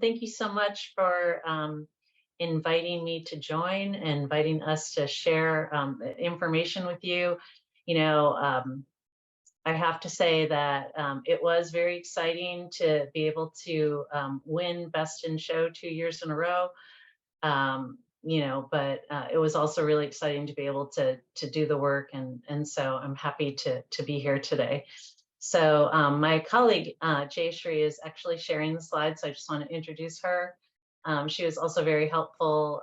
Thank you so much for inviting me to join and inviting us to share information with you. You know, I have to say that it was very exciting to be able to win Best in Show 2 years in a row. But it was also really exciting to be able to do the work, and so I'm happy to be here today. So my colleague, Jayashree, is actually sharing the slides, so I just want to introduce her. She was also very helpful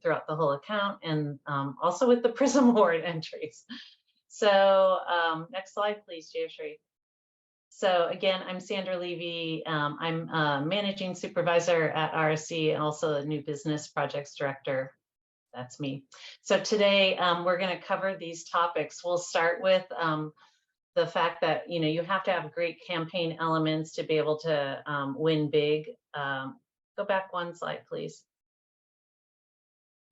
throughout the whole account and also with the PRism Award entries. So next slide, please, Jayashree. So again, I'm Sandra Levy. I'm a managing supervisor at RSE and also a new business projects director. That's me. So today we're going to cover these topics. We'll start with the fact that you have to have great campaign elements to be able to win big. Go back one slide, please.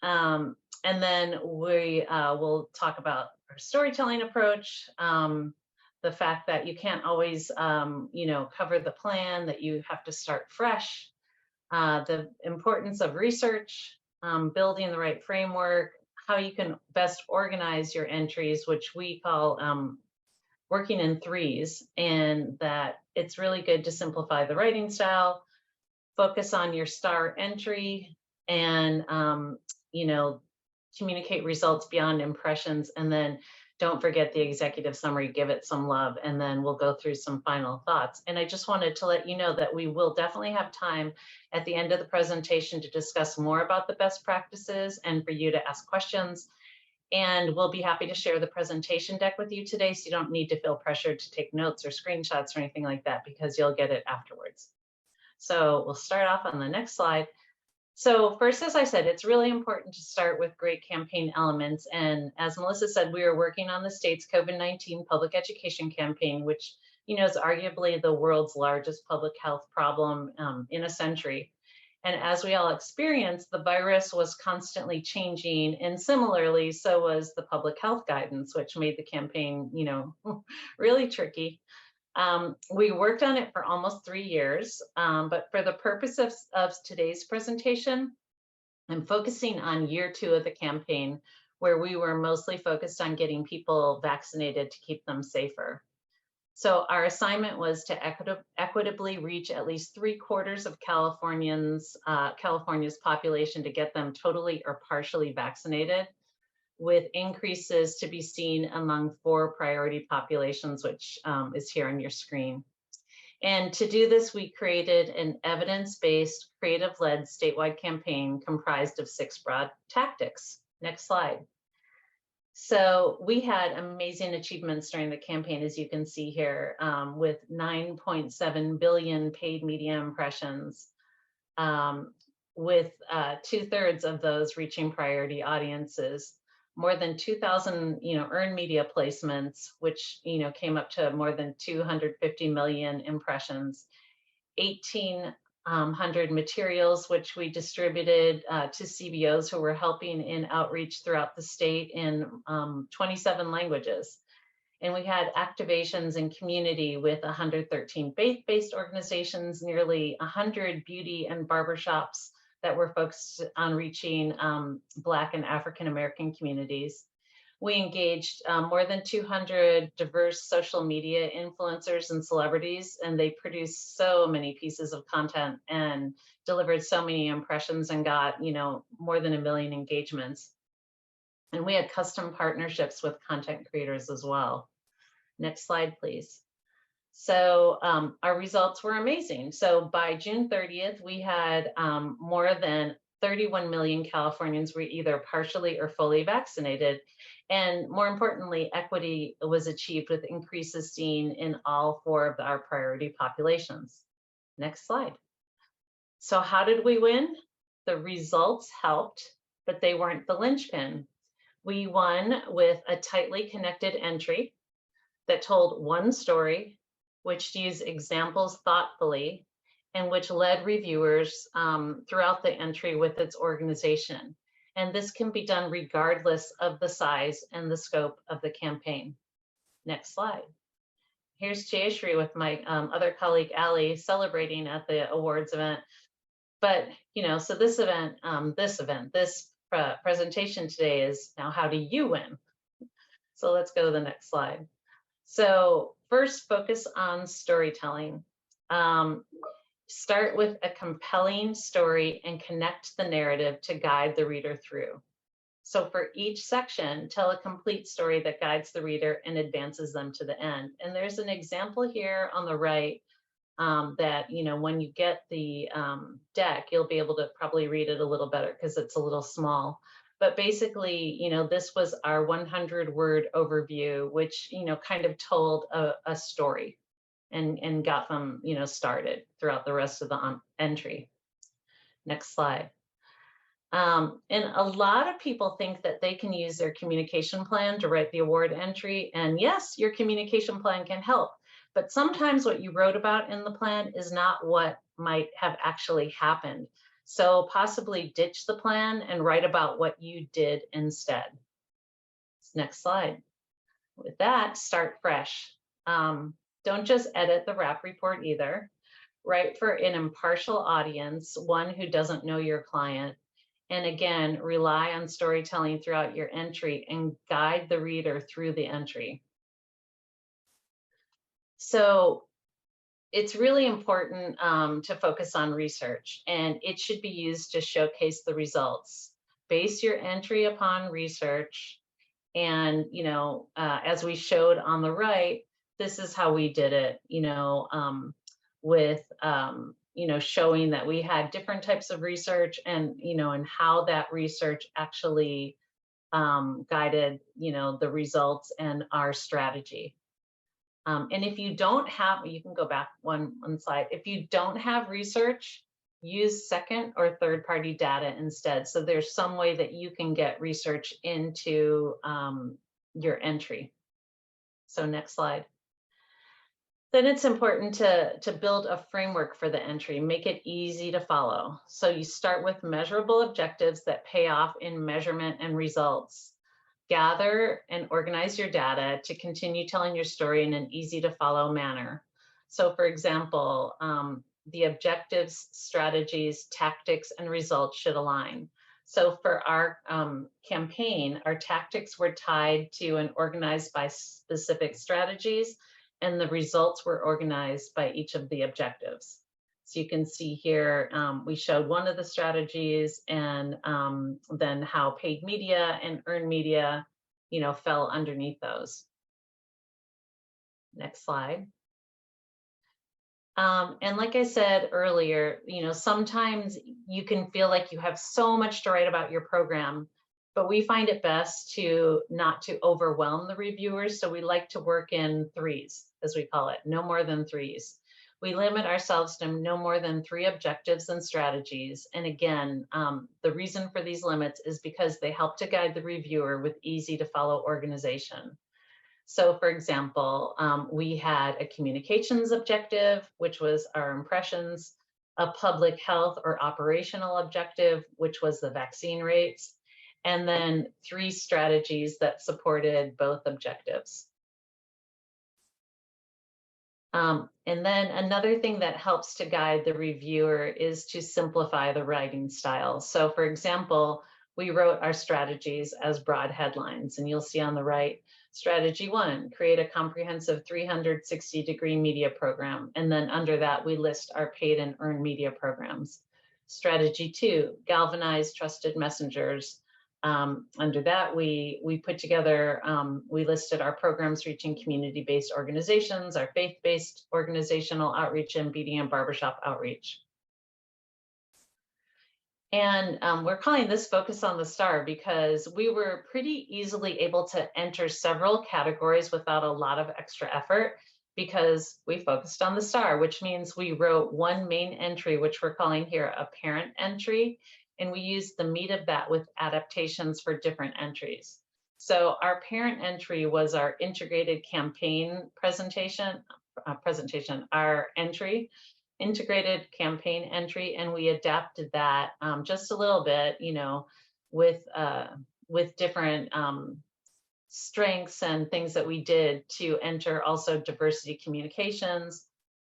And then we will talk about our storytelling approach, the fact that you can't always cover the plan, that you have to start fresh, the importance of research, building the right framework, how you can best organize your entries, which we call working in threes, and that it's really good to simplify the writing style, focus on your star entry, and communicate results beyond impressions, and then don't forget the executive summary, give it some love, and then we'll go through some final thoughts. And I just wanted to let you know that we will definitely have time at the end of the presentation to discuss more about the best practices and for you to ask questions. And we'll be happy to share the presentation deck with you today, so you don't need to feel pressured to take notes or screenshots or anything like that, because you'll get it afterwards. So we'll start off on the next slide. So first, as I said, it's really important to start with great campaign elements. And as Melissa said, we are working on the state's COVID-19 public education campaign, which is arguably the world's largest public health problem in a century. And as we all experienced, the virus was constantly changing, and similarly, so was the public health guidance, which made the campaign, really tricky. We worked on it for almost 3 years, but for the purpose of today's presentation, I'm focusing on year 2 of the campaign, where we were mostly focused on getting people vaccinated to keep them safer. So our assignment was to equitably reach at least 3/4 of Californians, California's population, to get them totally or partially vaccinated, with increases to be seen among 4 priority populations, which is here on your screen. And to do this, we created an evidence-based, creative-led statewide campaign comprised of 6 broad tactics. Next slide. So we had amazing achievements during the campaign, as you can see here, with 9.7 billion paid media impressions, with 2/3 of those reaching priority audiences, more than 2,000 earned media placements, which came up to more than 250 million impressions, 1,800 materials which we distributed to CBOs who were helping in outreach throughout the state in 27 languages. And we had activations in community with 113 faith-based organizations, nearly 100 beauty and barbershops that were focused on reaching Black and African American communities. We engaged more than 200 diverse social media influencers and celebrities, and they produced so many pieces of content and delivered so many impressions and got more than 1 million engagements. And we had custom partnerships with content creators as well. Next slide, please. So our results were amazing. So by June 30th, we had more than 31 million Californians were either partially or fully vaccinated. And more importantly, equity was achieved with increases seen in all 4 of our priority populations. Next slide. So how did we win? The results helped, but they weren't the linchpin. We won with a tightly connected entry that told one story, which used examples thoughtfully, and which led reviewers throughout the entry with its organization. And this can be done regardless of the size and the scope of the campaign. Next slide. Here's Jayashree with my other colleague, Ali, celebrating at the awards event. But, so this presentation today is now, how do you win? So let's go to the next slide. So first, focus on storytelling. Start with a compelling story and connect the narrative to guide the reader through. So for each section, tell a complete story that guides the reader and advances them to the end. And there's an example here on the right that, when you get the deck, you'll be able to probably read it a little better because it's a little small. But basically, this was our 100-word overview, which, kind of told a story and got them, started throughout the rest of the entry. Next slide. And a lot of people think that they can use their communication plan to write the award entry. And yes, your communication plan can help. But sometimes what you wrote about in the plan is not what might have actually happened. So possibly ditch the plan and write about what you did instead. Next slide. With that, start fresh. Don't just edit the RAP report either. Write for an impartial audience, one who doesn't know your client. And again, rely on storytelling throughout your entry and guide the reader through the entry. So it's really important to focus on research, and it should be used to showcase the results. Base your entry upon research. And, as we showed on the right, this is how we did it, with, showing that we had different types of research and, and how that research actually guided, the results and our strategy. And if you don't have, you can go back one slide. If you don't have research, use second or third party data instead. So there's some way that you can get research into your entry. So next slide. Then it's important to build a framework for the entry, make it easy to follow. So you start with measurable objectives that pay off in measurement and results. Gather and organize your data to continue telling your story in an easy to follow manner. So for example, the objectives, strategies, tactics, and results should align. So for our campaign, our tactics were tied to and organized by specific strategies, and the results were organized by each of the objectives. So you can see here, we showed one of the strategies, and then how paid media and earned media, fell underneath those. Next slide. And like I said earlier, sometimes you can feel like you have so much to write about your program, but we find it best not to overwhelm the reviewers. So we like to work in threes, as we call it, no more than threes. We limit ourselves to no more than 3 objectives and strategies. And again, the reason for these limits is because they help to guide the reviewer with easy to follow organization. So for example, we had a communications objective, which was our impressions, a public health or operational objective, which was the vaccine rates, and then 3 strategies that supported both objectives. And then another thing that helps to guide the reviewer is to simplify the writing style. So for example, we wrote our strategies as broad headlines, and you'll see on the right, strategy 1, create a comprehensive 360-degree media program. And then under that, we list our paid and earned media programs. Strategy 2, galvanize trusted messengers. Under that, we put together, we listed our programs reaching community-based organizations, our faith-based organizational outreach, and beauty and barbershop outreach. And we're calling this Focus on the Star because we were pretty easily able to enter several categories without a lot of extra effort because we focused on the star, which means we wrote one main entry, which we're calling here a parent entry, and we used the meat of that with adaptations for different entries. So our parent entry was our integrated campaign our entry, integrated campaign entry, and we adapted that just a little bit, with different strengths and things that we did to enter also diversity communications,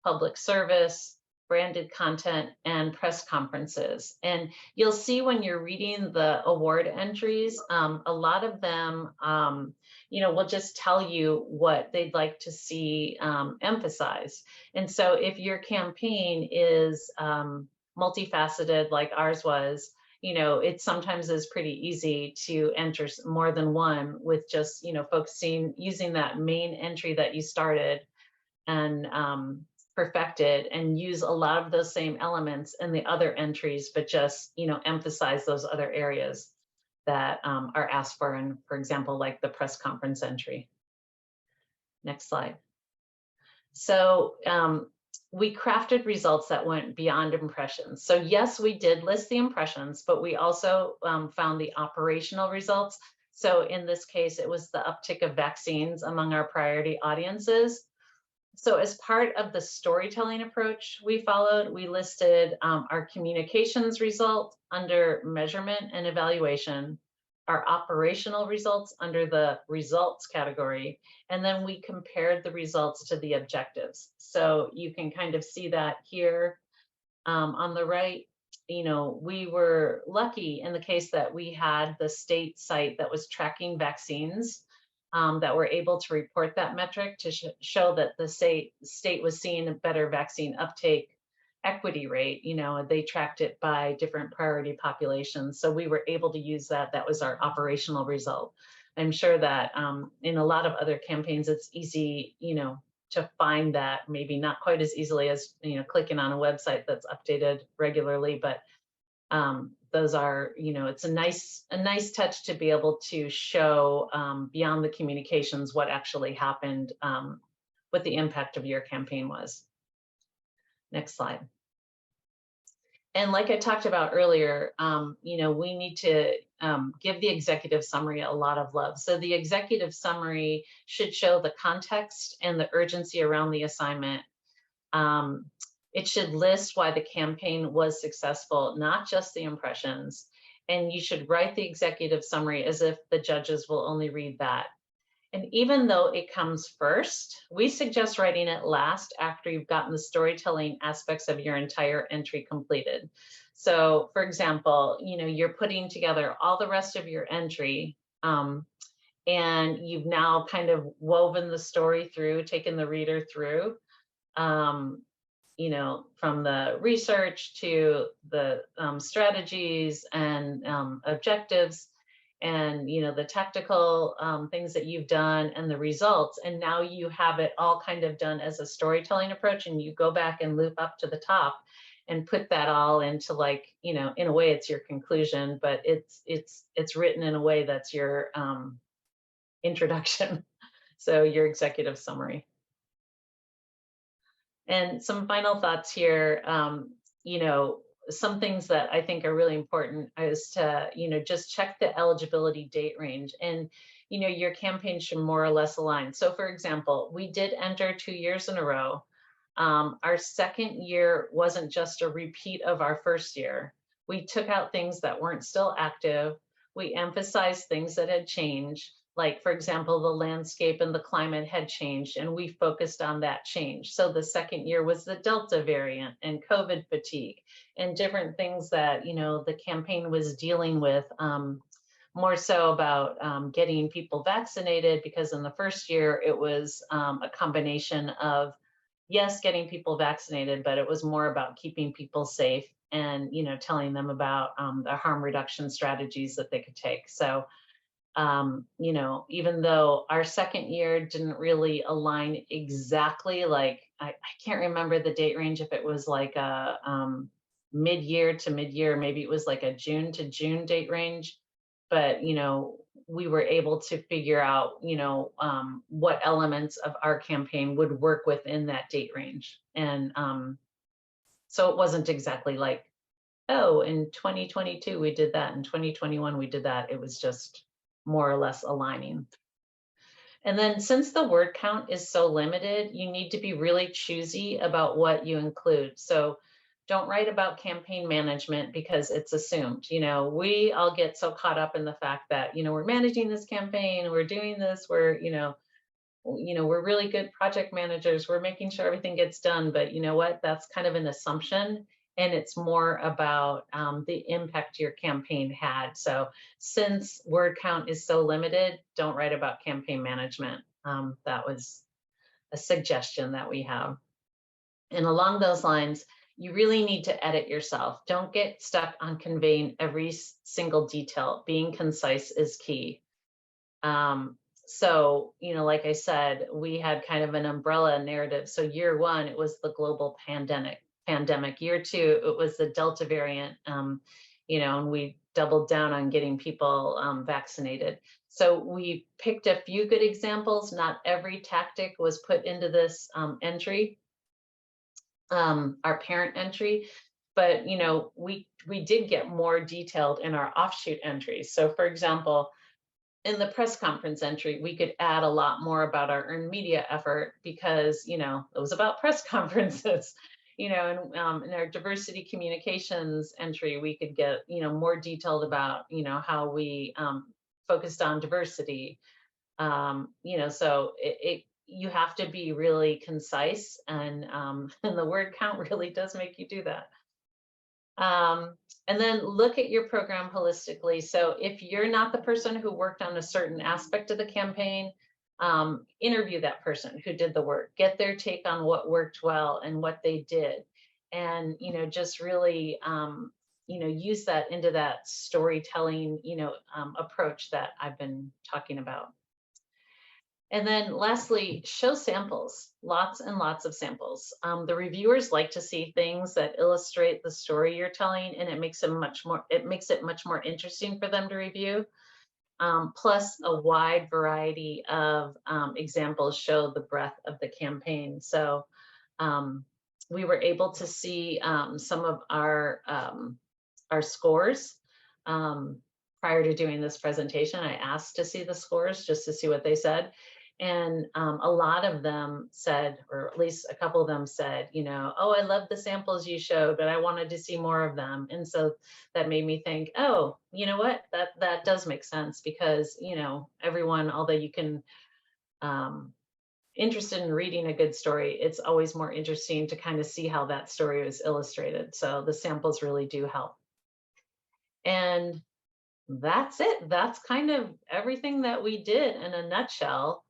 public service, branded content, and press conferences. And you'll see when you're reading the award entries, a lot of them, will just tell you what they'd like to see emphasized. And so if your campaign is multifaceted like ours was, it sometimes is pretty easy to enter more than one with just, focusing, using that main entry that you started and perfected, and use a lot of those same elements in the other entries, but just, emphasize those other areas that are asked for, and for example, like the press conference entry. Next slide. So we crafted results that went beyond impressions. So yes, we did list the impressions, but we also found the operational results. So in this case, it was the uptick of vaccines among our priority audiences. So as part of the storytelling approach we followed, we listed our communications result under measurement and evaluation, our operational results under the results category, and then we compared the results to the objectives. So you can kind of see that here on the right. We were lucky in the case that we had the state site that was tracking vaccines, that were able to report that metric to show that the state was seeing a better vaccine uptake equity rate. They tracked it by different priority populations. So we were able to use that. That was our operational result. I'm sure that in a lot of other campaigns, it's easy, to find that, maybe not quite as easily as, clicking on a website that's updated regularly, but those are, it's a nice touch to be able to show beyond the communications what actually happened, what the impact of your campaign was. Next slide. And like I talked about earlier, we need to give the executive summary a lot of love. So the executive summary should show the context and the urgency around the assignment. It should list why the campaign was successful, not just the impressions. And you should write the executive summary as if the judges will only read that. And even though it comes first, we suggest writing it last after you've gotten the storytelling aspects of your entire entry completed. So for example, you're putting together all the rest of your entry, and you've now kind of woven the story through, taken the reader through, from the research to the strategies and objectives, and the tactical things that you've done and the results. And now you have it all kind of done as a storytelling approach, and you go back and loop up to the top and put that all into, like, in a way it's your conclusion, but it's written in a way that's your introduction. So your executive summary. And some final thoughts here. Some things that I think are really important is to, just check the eligibility date range, and, your campaign should more or less align. So for example, we did enter 2 years in a row. Our second year wasn't just a repeat of our first year. We took out things that weren't still active. We emphasized things that had changed. Like, for example, the landscape and the climate had changed, and we focused on that change. So the second year was the Delta variant and COVID fatigue and different things that, the campaign was dealing with, more so about getting people vaccinated, because in the first year it was a combination of, yes, getting people vaccinated, but it was more about keeping people safe and, telling them about the harm reduction strategies that they could take. So even though our second year didn't really align exactly, like, I can't remember the date range, if it was like a mid-year to mid-year, maybe it was like a June to June date range, but, we were able to figure out, what elements of our campaign would work within that date range. And so it wasn't exactly like, oh, in 2022 we did that, in 2021 we did that. It was just more or less aligning. And then, since the word count is so limited, you need to be really choosy about what you include. So don't write about campaign management, because it's assumed. We all get so caught up in the fact that, we're managing this campaign, we're doing this, we're we're really good project managers. We're making sure everything gets done. But you know what? That's kind of an assumption. And it's more about the impact your campaign had. So since word count is so limited, don't write about campaign management. That was a suggestion that we have. And along those lines, you really need to edit yourself. Don't get stuck on conveying every single detail. Being concise is key. So, like I said, we had kind of an umbrella narrative. So year one, it was the global pandemic. Year two, it was the Delta variant, and we doubled down on getting people vaccinated. So we picked a few good examples. Not every tactic was put into this entry, our parent entry, but we did get more detailed in our offshoot entries. So for example, in the press conference entry, we could add a lot more about our earned media effort because, it was about press conferences, and in our diversity communications entry, we could get, more detailed about, how we focused on diversity. So you have to be really concise, and the word count really does make you do that. And then look at your program holistically. So if you're not the person who worked on a certain aspect of the campaign, interview that person who did the work, get their take on what worked well and what they did. And, just really, use that into that storytelling, approach that I've been talking about. And then lastly, show samples, lots and lots of samples. The reviewers like to see things that illustrate the story you're telling, and it makes it much more interesting for them to review. Plus a wide variety of examples show the breadth of the campaign. So we were able to see some of our scores. Prior to doing this presentation, I asked to see the scores just to see what they said. And a lot of them said, or at least a couple of them said, oh, I love the samples you showed, but I wanted to see more of them. And so that made me think, oh, you know what, that does make sense because, everyone, although you can, interested in reading a good story, it's always more interesting to kind of see how that story was illustrated. So the samples really do help. And that's it. That's kind of everything that we did in a nutshell.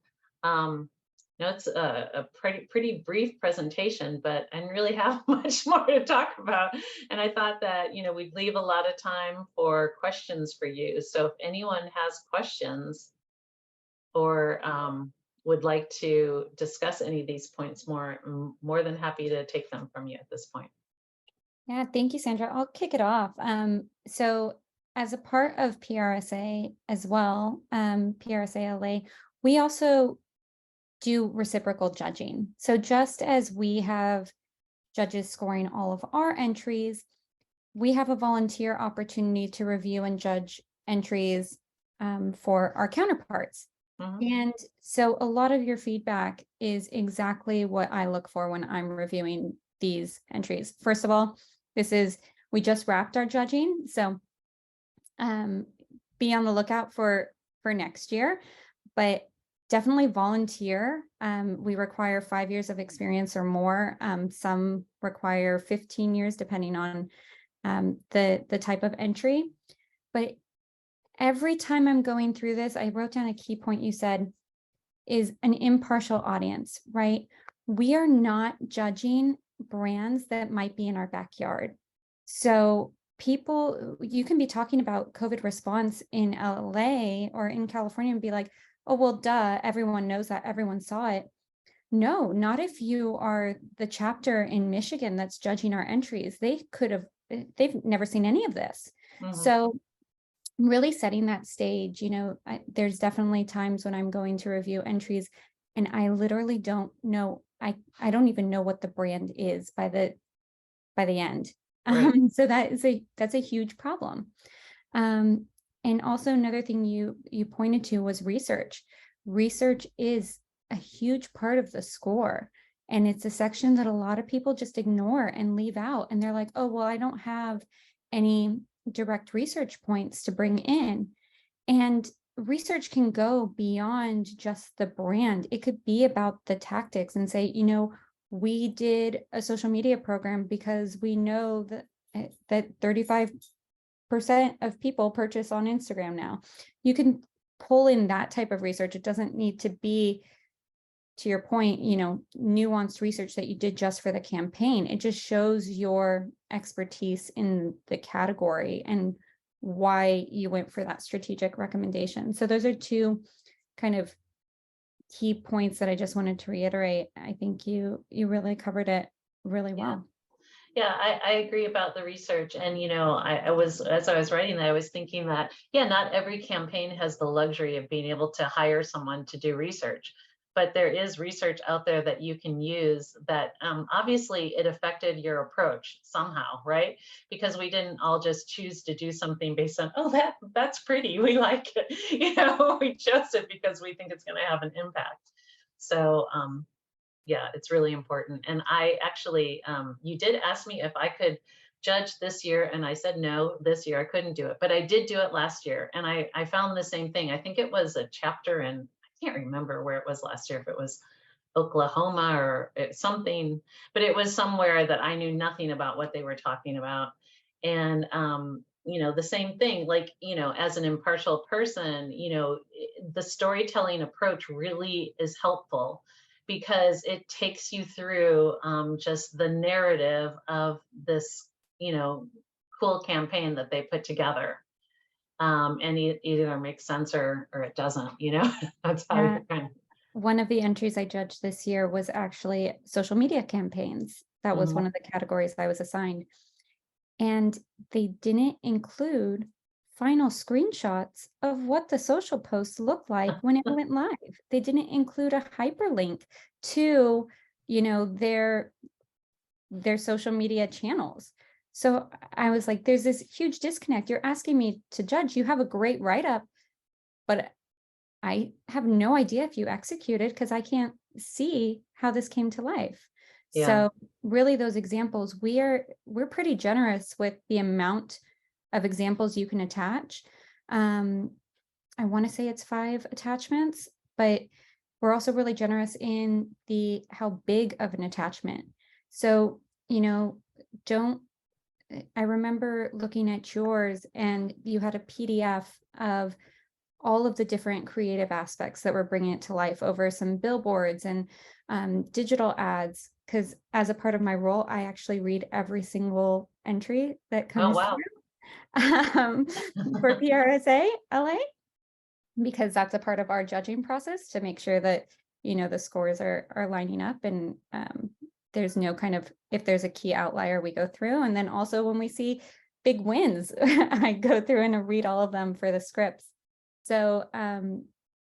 It's a pretty brief presentation, but I didn't really have much more to talk about. And I thought that, we'd leave a lot of time for questions for you. So if anyone has questions or would like to discuss any of these points more, I'm more than happy to take them from you at this point. Yeah, thank you, Sandra. I'll kick it off. So as a part of PRSA as well, PRSA LA, we also do reciprocal judging. So just as we have judges scoring all of our entries, we have a volunteer opportunity to review and judge entries for our counterparts. And so a lot of your feedback is exactly what I look for when I'm reviewing these entries. First of all, we just wrapped our judging. So be on the lookout for next year, but definitely volunteer. We require 5 years of experience or more. Some require 15 years, depending on the type of entry. But every time I'm going through this, I wrote down a key point you said is an impartial audience, right? We are not judging brands that might be in our backyard. So you can be talking about COVID response in LA or in California and be like, oh, well, duh, everyone knows that, everyone saw it. No, not if you are the chapter in Michigan that's judging our entries. They've never seen any of this. So really setting that stage, there's definitely times when I'm going to review entries and I literally don't know, I don't even know what the brand is by the end. Right. So that's a huge problem. And also another thing you pointed to was research. Research is a huge part of the score. And it's a section that a lot of people just ignore and leave out. And they're like, oh, well, I don't have any direct research points to bring in. And research can go beyond just the brand. It could be about the tactics and say, we did a social media program because we know that 35% of people purchase on Instagram now. You can pull in that type of research. It doesn't need to be, to your point, nuanced research that you did just for the campaign. It just shows your expertise in the category and why you went for that strategic recommendation. So those are two kind of key points that I just wanted to reiterate. I think you really covered it really well. Yeah, I agree about the research. And, I was, as I was writing that, I was thinking that, yeah, not every campaign has the luxury of being able to hire someone to do research. But there is research out there that you can use that obviously it affected your approach somehow, right? Because we didn't all just choose to do something based on, oh, that's pretty, we like it. We chose it because we think it's going to have an impact. So yeah, it's really important. And I actually, you did ask me if I could judge this year, and I said no, this year I couldn't do it, but I did do it last year, and I found the same thing. I think it was a chapter in, I can't remember where it was last year, if it was Oklahoma or something, but it was somewhere that I knew nothing about what they were talking about. And the same thing, like, as an impartial person, the storytelling approach really is helpful, because it takes you through just the narrative of this, cool campaign that they put together. And it either makes sense or it doesn't, that's how you're kind of. One of the entries I judged this year was actually social media campaigns. That was one of the categories I was assigned. And they didn't include final screenshots of what the social post looked like when it went live. They didn't include a hyperlink to, their social media channels. So I was like, there's this huge disconnect. You're asking me to judge. You have a great write-up, but I have no idea if you executed, because I can't see how this came to life. Yeah. So really those examples, we're pretty generous with the amount of examples you can attach. I want to say it's 5 attachments, but we're also really generous in how big of an attachment. So, I remember looking at yours, and you had a PDF of all of the different creative aspects that were bringing it to life over some billboards and digital ads. Because as a part of my role, I actually read every single entry that comes through for PRSA LA, because that's a part of our judging process to make sure that, the scores are lining up, and there's no kind of, if there's a key outlier, we go through. And then also when we see big wins, I go through and read all of them for the scripts. So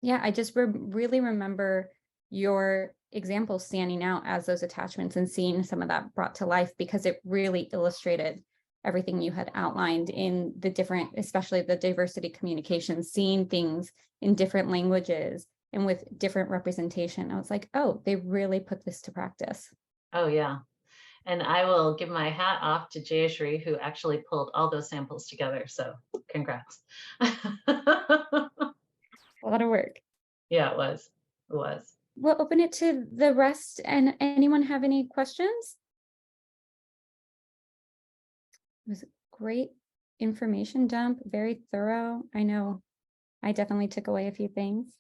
yeah, I just really remember your example standing out as those attachments and seeing some of that brought to life, because it really illustrated everything you had outlined in the different, especially the diversity communication, seeing things in different languages and with different representation. I was like, oh, they really put this to practice. Oh, yeah. And I will give my hat off to Jayashri, who actually pulled all those samples together. So congrats. A lot of work. Yeah, it was. It was. We'll open it to the rest. And anyone have any questions? It was a great information dump, very thorough. I know I definitely took away a few things.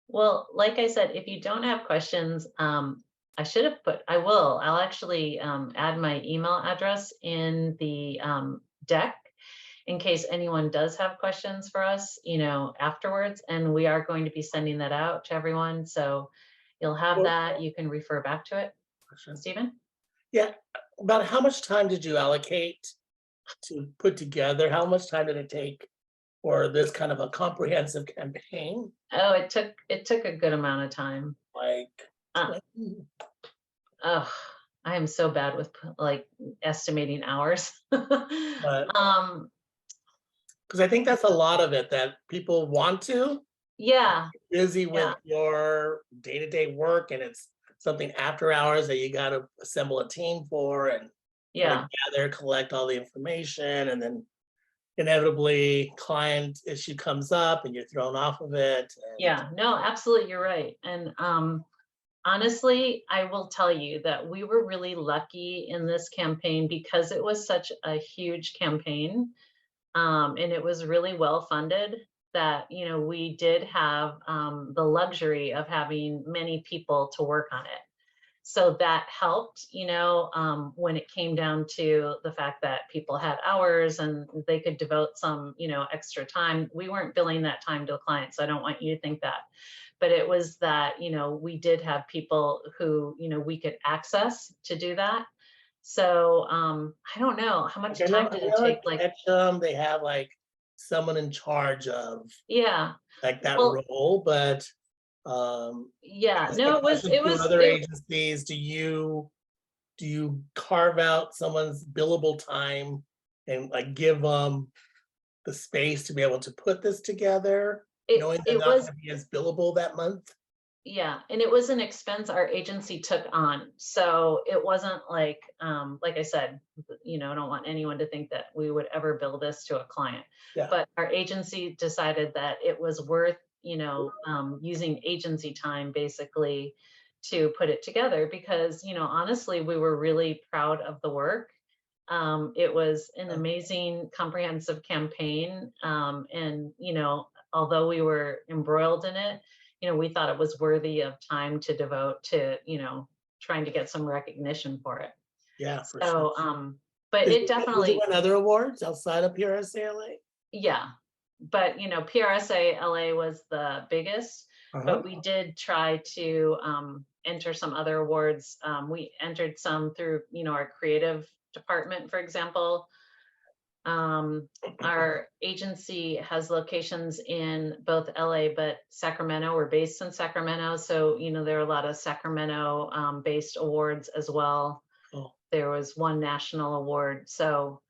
Well, like I said, if you don't have questions, I should have I'll actually add my email address in the deck in case anyone does have questions for us, afterwards. And we are going to be sending that out to everyone. So you'll have that. You can refer back to it. Stephen? Yeah. About how much time did you allocate to put together? How much time did it take for this kind of a comprehensive campaign? Oh, it took a good amount of time. Like, oh, I am so bad with like estimating hours. because I think that's a lot of it, that people want to. Yeah. Busy with your day-to-day work, and it's something after hours that you got to assemble a team for, and Yeah. gather, collect all the information, and then inevitably client issue comes up and you're thrown off of it. And Yeah. No, absolutely. You're right. And honestly, I will tell you that we were really lucky in this campaign because it was such a huge campaign, and it was really well funded, that we did have the luxury of having many people to work on it. So that helped, when it came down to the fact that people had hours and they could devote some, extra time. We weren't billing that time to the client, so I don't want you to think that. But it was that, we did have people who, we could access to do that. So I don't know, how much time did it take? at Like, Ketchum, they have like someone in charge of yeah, like that well, role, but yeah, ask no, the it was, question it to was, other it, agencies, do you carve out someone's billable time and like give them the space to be able to put this together, it, knowing they're it not was, going to be as billable that month? yeah, and it was an expense our agency took on. So it wasn't like I said, I don't want anyone to think that we would ever bill this to a client. Yeah. But our agency decided that it was worth, using agency time basically to put it together because, honestly, we were really proud of the work. It was an amazing comprehensive campaign. And, although we were embroiled in it, we thought it was worthy of time to devote to, trying to get some recognition for it. Yeah, for sure. So, but it Did you definitely, win other awards outside of PRSA LA? yeah. But, PRSA LA was the biggest, but we did try to enter some other awards. We entered some through, our creative department, for example. Our agency has locations in both LA, but Sacramento. We're based in Sacramento. So, there are a lot of Sacramento based awards as well. Oh. There was one national award. So,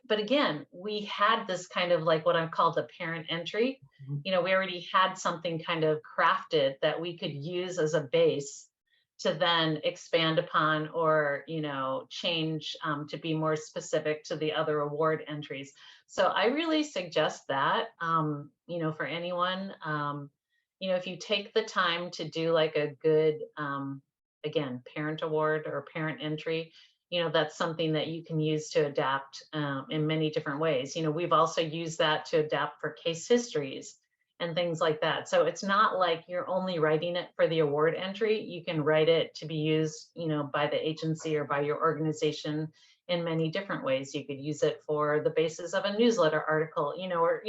but again, we had this kind of like what I call the parent entry. We already had something kind of crafted that we could use as a base to then expand upon or change to be more specific to the other award entries. So I really suggest that for anyone, if you take the time to do like a good again parent award or parent entry, that's something that you can use to adapt in many different ways. We've also used that to adapt for case histories and things like that. So it's not like you're only writing it for the award entry. You can write it to be used, by the agency or by your organization in many different ways. You could use it for the basis of a newsletter article, or,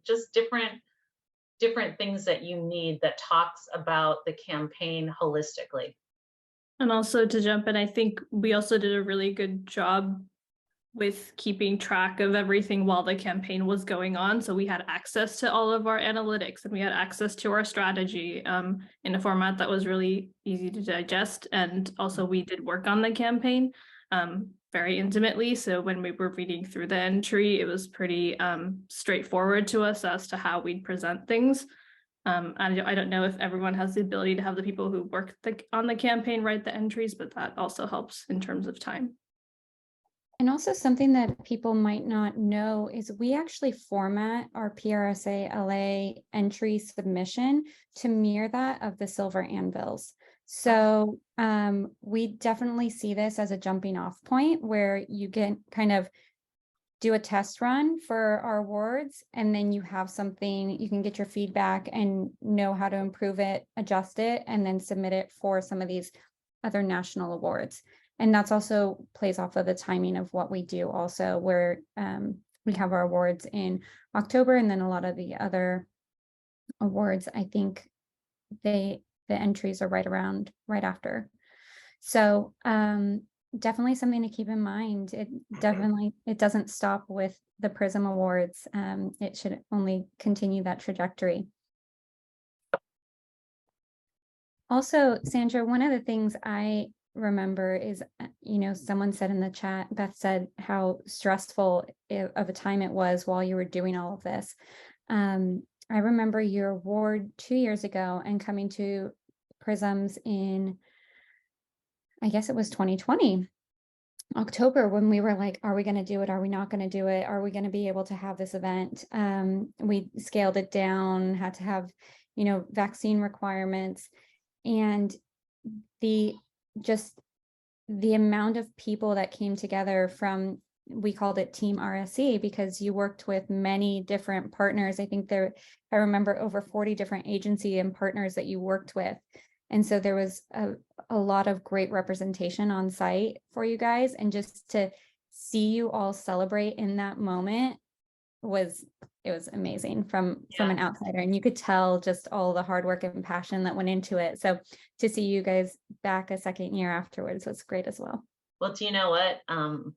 just different things that you need that talks about the campaign holistically. And also to jump in, I think we also did a really good job with keeping track of everything while the campaign was going on. So we had access to all of our analytics and we had access to our strategy in a format that was really easy to digest. And also we did work on the campaign very intimately. So when we were reading through the entry, it was pretty straightforward to us as to how we'd present things. I don't know if everyone has the ability to have the people who work on the campaign write the entries, but that also helps in terms of time. And also something that people might not know is we actually format our PRSA LA entry submission to mirror that of the silver anvils. So we definitely see this as a jumping off point where you can kind of do a test run for our awards, and then you have something, you can get your feedback and know how to improve it, adjust it, and then submit it for some of these other national awards. And that's also plays off of the timing of what we do also, where we have our awards in October, and then a lot of the other awards, I think the entries are right after. So definitely something to keep in mind. It doesn't stop with the PRism Awards. It should only continue that trajectory. Also, Sandra, one of the things I remember is, someone said in the chat, Beth said how stressful of a time it was while you were doing all of this. I remember your award 2 years ago and coming to PRism's in, I guess it was 2020. October, when we were like, are we going to do it? Are we not going to do it? Are we going to be able to have this event? We scaled it down, had to have, vaccine requirements, and just the amount of people that came together from, we called it Team RSE because you worked with many different partners. I think I remember over 40 different agency and partners that you worked with. And so there was a lot of great representation on site for you guys. And just to see you all celebrate in that moment was amazing from an outsider. And you could tell just all the hard work and passion that went into it. So to see you guys back a second year afterwards was great as well. Well, do you know what?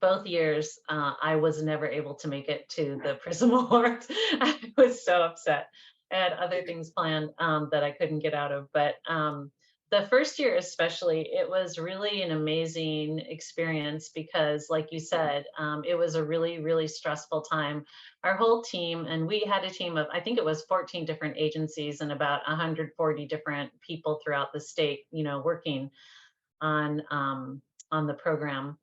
Both years, I was never able to make it to the PRism Award. I was so upset. I had other things planned that I couldn't get out of. But the first year especially, it was really an amazing experience because, like you said, it was a really, really stressful time. Our whole team, and we had a team of, I think it was 14 different agencies and about 140 different people throughout the state, working on the program.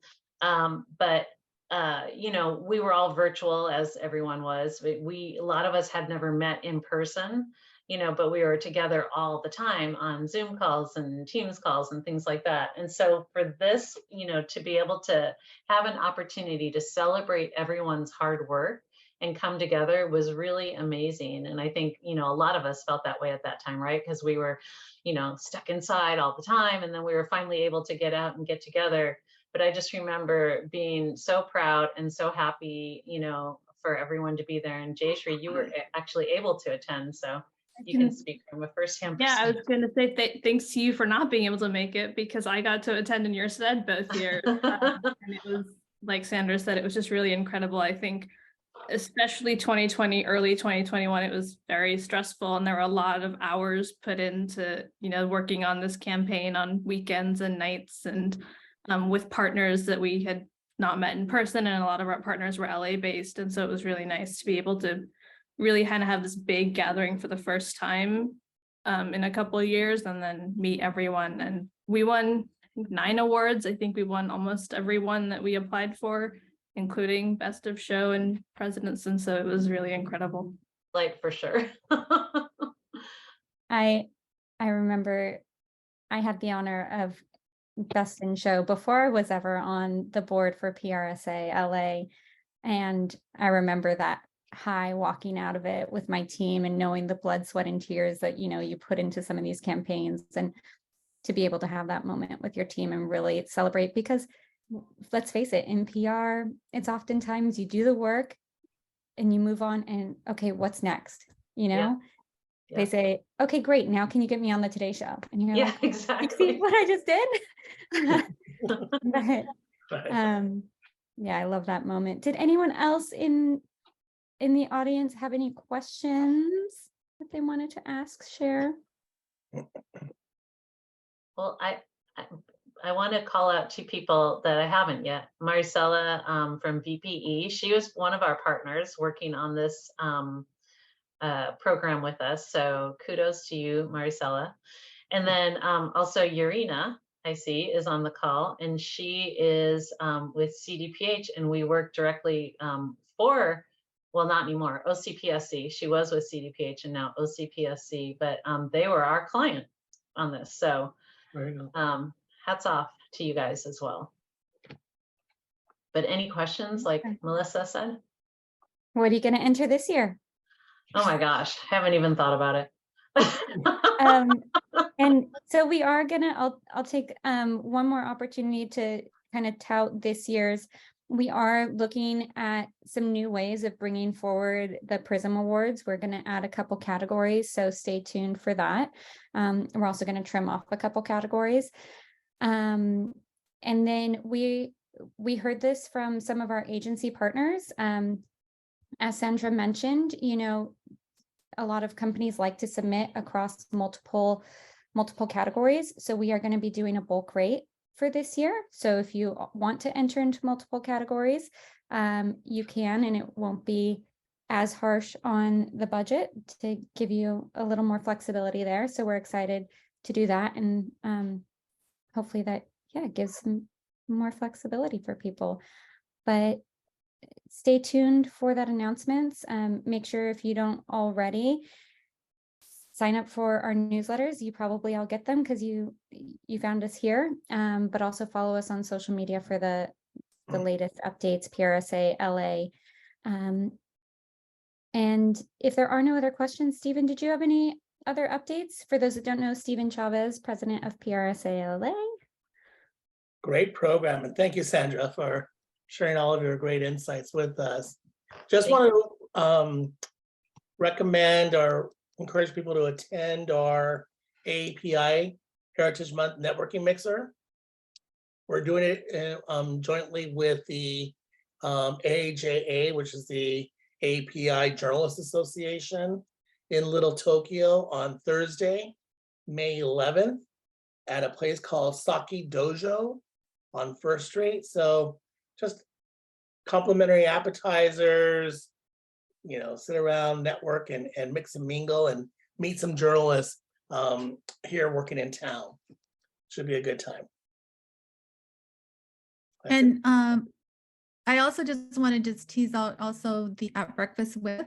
We were all virtual, as everyone was. A lot of us had never met in person, but we were together all the time on Zoom calls and Teams calls and things like that. And so for this, to be able to have an opportunity to celebrate everyone's hard work and come together was really amazing. And I think, a lot of us felt that way at that time, right? Because we were, stuck inside all the time. And then we were finally able to get out and get together. But I just remember being so proud and so happy, for everyone to be there. And Jayshree, you were actually able to attend. So you can speak from a firsthand Yeah, I perspective. was going to say thanks to you for not being able to make it because I got to attend in your stead both years. And it was, like Sandra said, it was just really incredible. I think especially 2020, early 2021, it was very stressful and there were a lot of hours put into, working on this campaign on weekends and nights and with partners that we had not met in person, and a lot of our partners were LA based. And so it was really nice to be able to really kind of have this big gathering for the first time in a couple of years and then meet everyone. And we won, I think, 9 awards. I think we won almost every one that we applied for, including Best of Show and Presidents. And so it was really incredible. Like, for sure. I remember I had the honor of Best in Show before I was ever on the board for PRSA LA. And I remember that high walking out of it with my team and knowing the blood, sweat, and tears that, you put into some of these campaigns, and to be able to have that moment with your team and really celebrate, because let's face it, in PR, it's oftentimes you do the work and you move on and okay, what's next? Yeah. They say, okay, great. Now can you get me on the Today Show? And you're like, exactly. see what I just did? But yeah, I love that moment. Did anyone else in the audience have any questions that they wanted to ask, share? Well, I want to call out 2 people that I haven't yet. Maricela from VPE. She was one of our partners working on this program with us. So kudos to you, Maricela. And then also Urina, I see, is on the call, and she is with CDPH, and we work directly for, well, not anymore, OCPSC. She was with CDPH and now OCPSC, but they were our client on this. So hats off to you guys as well. But any questions, like Melissa said? What are you going to enter this year? Oh my gosh, haven't even thought about it. And so we are gonna, I'll take one more opportunity to kind of tout this year's. We are looking at some new ways of bringing forward the PRism Awards. We're going to add a couple categories, so stay tuned for that. We're also going to trim off a couple categories. And then we heard this from some of our agency partners. As Sandra mentioned, a lot of companies like to submit across multiple categories. So we are going to be doing a bulk rate for this year. So if you want to enter into multiple categories, you can, and it won't be as harsh on the budget, to give you a little more flexibility there. So we're excited to do that. And hopefully that, gives more flexibility for people. But stay tuned for that announcement. Make sure if you don't already sign up for our newsletters. You probably all get them because you found us here, but also follow us on social media for the latest updates, PRSA LA. And if there are no other questions, Stephen, did you have any other updates? For those that don't know, Stephen Chavez, president of PRSA LA. Great program, and thank you, Sandra, for sharing all of your great insights with us. Just want to recommend or encourage people to attend our API Heritage Month Networking Mixer. We're doing it jointly with the AJA, which is the API Journalists Association in Little Tokyo on Thursday, May 11th at a place called Saki Dojo on First Street. So just complimentary appetizers, you know, sit around, network, and mix and mingle and meet some journalists here working in town. Should be a good time. That's it. And I also just want to just tease out also the At Breakfast With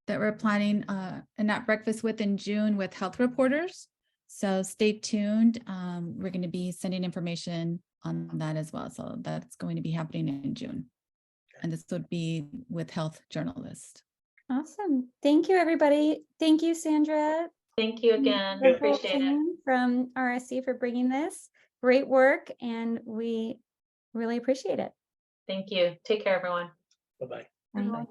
that we're planning an At Breakfast With in June with health reporters. So stay tuned. We're going to be sending information on that as well. So that's going to be happening in June. And this would be with health journalists. Awesome. Thank you, everybody. Thank you, Sandra. Thank you again. The whole Appreciate it. team from RSE for bringing this. Great work, and we really appreciate it. Thank you. Take care, everyone. Bye-bye. Bye.